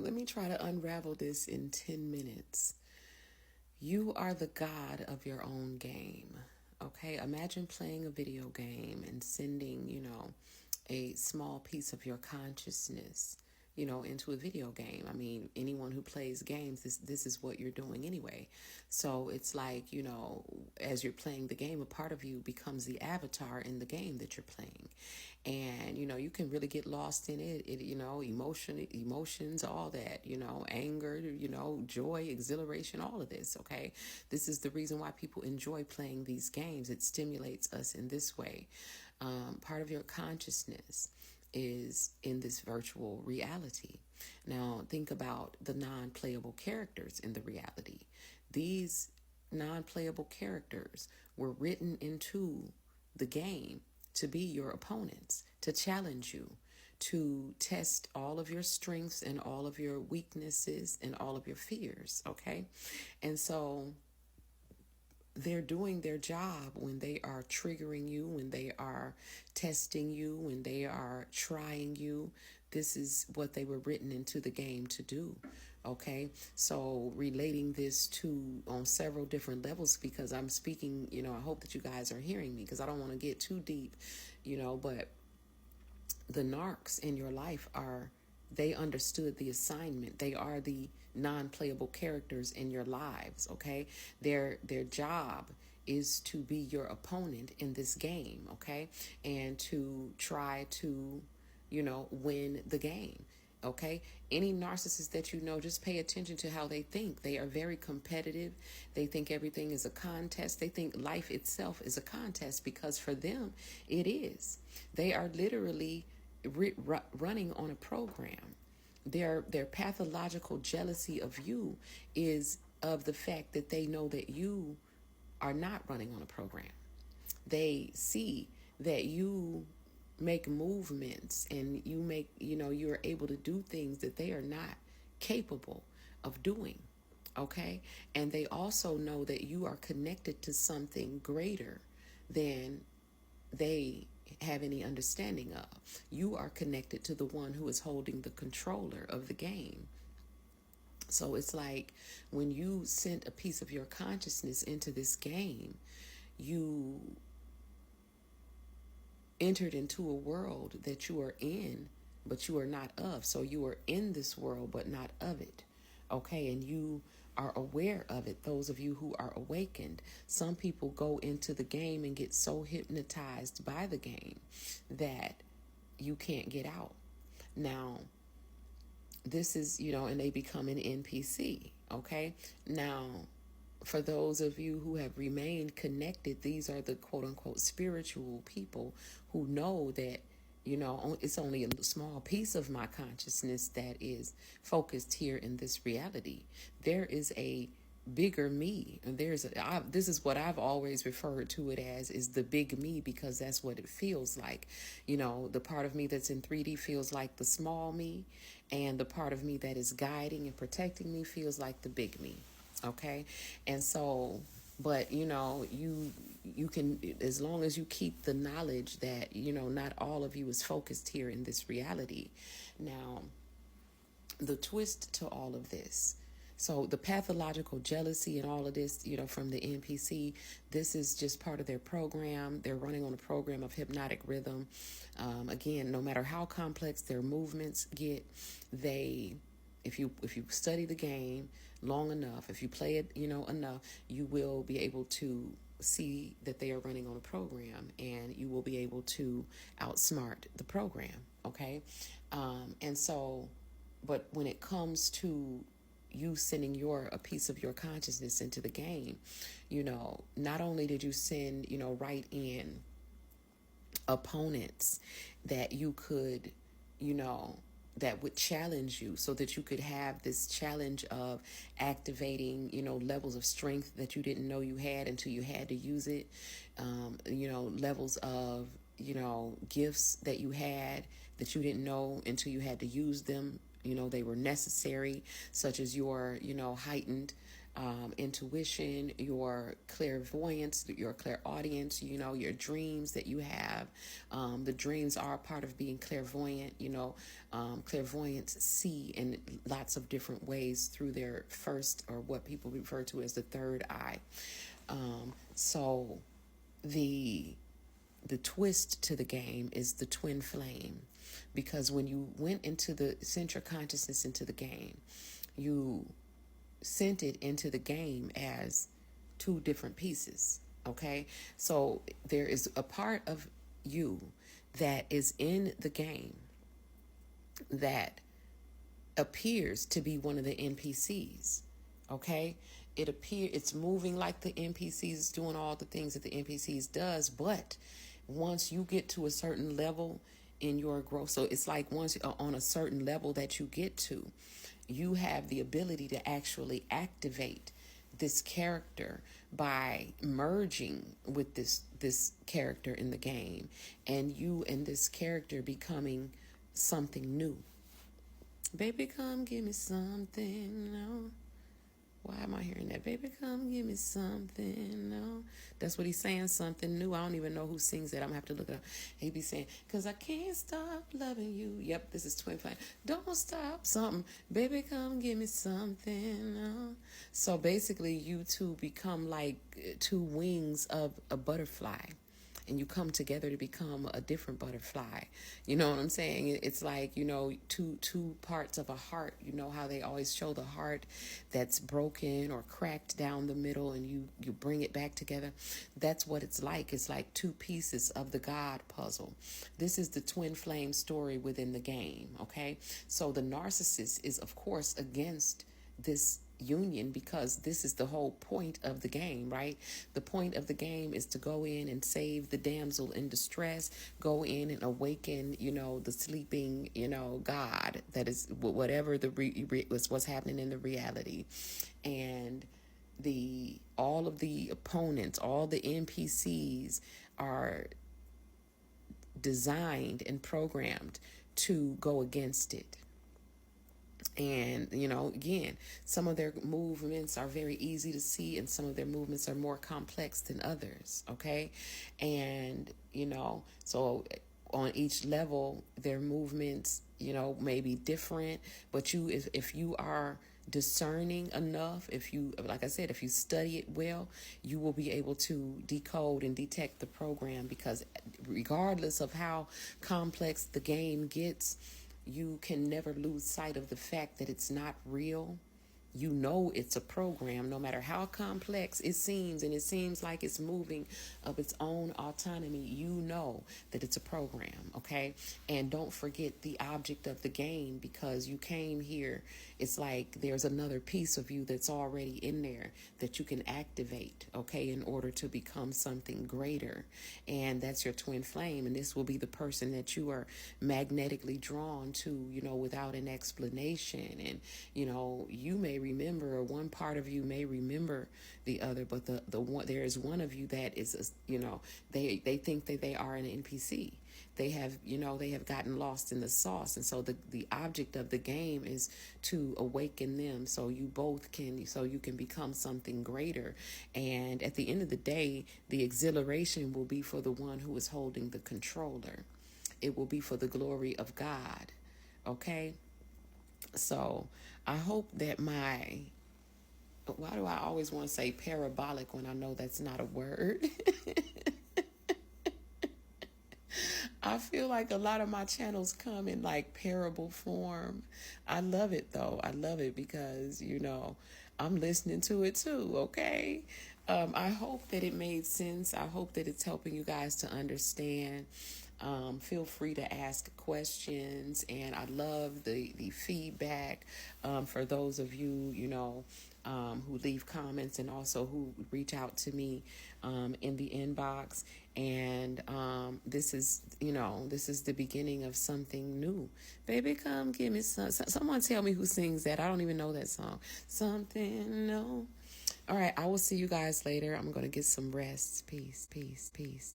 let me try to unravel this in 10 minutes. You are the god of your own game. Okay, imagine playing a video game and sending, a small piece of your consciousness, into a video game. I mean, anyone who plays games, this is what you're doing anyway. So it's like, as you're playing the game, a part of you becomes the avatar in the game that you're playing. And, you can really get lost in it, emotions, all that, anger, joy, exhilaration, all of this, okay? This is the reason why people enjoy playing these games. It stimulates us in this way. Part of your consciousness is in this virtual reality. Now, think about the non-playable characters in the reality. These non-playable characters were written into the game to be your opponents, to challenge you, to test all of your strengths and all of your weaknesses and all of your fears, okay? And so they're doing their job when they are triggering you, when they are testing you, when they are trying you. This is what they were written into the game to do. Okay, so relating this to on several different levels, because I'm speaking, I hope that you guys are hearing me, because I don't want to get too deep, but the narcs in your life they understood the assignment. They are the non-playable characters in your lives, okay? Their job is to be your opponent in this game, okay? And to try to, win the game. Okay, any narcissist that just pay attention to how they think. They are very competitive. They think everything is a contest. They think life itself is a contest, because for them it is. They are literally running on a program. Their pathological jealousy of you is of the fact that they know that you are not running on a program. They see that you make movements and you're able to do things that they are not capable of doing. Okay, and they also know that you are connected to something greater than they have any understanding of. You are connected to the one who is holding the controller of the game. So it's like when you sent a piece of your consciousness into this game, you entered into a world that you are in, but you are not of. So you are in this world, but not of it. Okay, and you are aware of it, those of you who are awakened. Some people go into the game and get so hypnotized by the game that you can't get out. Now, this is, and they become an NPC, okay? Now, for those of you who have remained connected, these are the quote-unquote spiritual people who know that, it's only a small piece of my consciousness that is focused here in this reality. There is a bigger me, and this is what I've always referred to it as, is the big me, because that's what it feels like. The part of me that's in 3D feels like the small me, and the part of me that is guiding and protecting me feels like the big me. Okay, and so, but you can, as long as you keep the knowledge that not all of you is focused here in this reality. Now, the twist to all of this, so the pathological jealousy and all of this, from the NPC, this is just part of their program. They're running on a program of hypnotic rhythm. Again, no matter how complex their movements get, if you study the game long enough, if you play it, enough, you will be able to see that they are running on a program, and you will be able to outsmart the program. Okay. And so, but when it comes to you sending a piece of your consciousness into the game, not only did you send, right in opponents that you could, that would challenge you, so that you could have this challenge of activating, levels of strength that you didn't know you had until you had to use it, levels of, gifts that you had that you didn't know until you had to use them, they were necessary, such as your, heightened intuition, your clairvoyance, your clairaudience, your dreams that you have. The dreams are a part of being clairvoyant. Clairvoyants see in lots of different ways through their first, or what people refer to as the third eye. So the twist to the game is the twin flame, because when you sent your consciousness into the game, you sent it into the game as two different pieces. Okay, so there is a part of you that is in the game that appears to be one of the NPCs. Okay, it's moving like the NPCs, it's doing all the things that the NPCs does, but once you get to a certain level in your growth, so it's like once on a certain level that you get to, you have the ability to actually activate this character by merging with this character in the game, and you and this character becoming something new. Baby, come give me something. No. Why am I hearing that? Baby, come give me something. No. That's what he's saying, something new. I don't even know who sings that. I'm going to have to look it up. He be saying, because I can't stop loving you. Yep, this is Twin Flame. Don't stop something. Baby, come give me something. No. So basically, you two become like two wings of a butterfly, and you come together to become a different butterfly. You know what I'm saying? It's like, two parts of a heart. You know how they always show the heart that's broken or cracked down the middle, and you bring it back together. That's what it's like. It's like two pieces of the God puzzle. This is the twin flame story within the game, okay? So the narcissist is, of course, against this union, because this is the whole point of the game, right? The point of the game is to go in and save the damsel in distress, go in and awaken, the sleeping, God that is whatever what's happening in the reality. And all of the opponents, all the NPCs are designed and programmed to go against it. And, again, some of their movements are very easy to see, and some of their movements are more complex than others, okay? And, so on each level, their movements, may be different, but if you are discerning enough, if you, like I said, if you study it well, you will be able to decode and detect the program, because regardless of how complex the game gets, you can never lose sight of the fact that it's not real. It's a program, no matter how complex it seems, and it seems like it's moving of its own autonomy. That it's a program, okay? And don't forget the object of the game, because you came here. It's like there's another piece of you that's already in there that you can activate, okay, in order to become something greater. And that's your twin flame, and this will be the person that you are magnetically drawn to, without an explanation. And, you may remember, or one part of you may remember the other, but the one, there is one of you that is, they think that they are an NPC. They have gotten lost in the sauce. And so the object of the game is to awaken them, so you can become something greater. And at the end of the day, the exhilaration will be for the one who is holding the controller. It will be for the glory of God. Okay? So I hope that why do I always want to say parabolic when I know that's not a word? I feel like a lot of my channels come in like parable form. I love it though. I love it because, I'm listening to it too, okay? I hope that it made sense. I hope that it's helping you guys to understand. Feel free to ask questions, and I love the feedback for those of you, who leave comments, and also who reach out to me in the inbox. And this is the beginning of something new. Baby, come give me someone tell me who sings that. I don't even know that song. Something new. All right, I will see you guys later. I'm going to get some rest. Peace, peace, peace.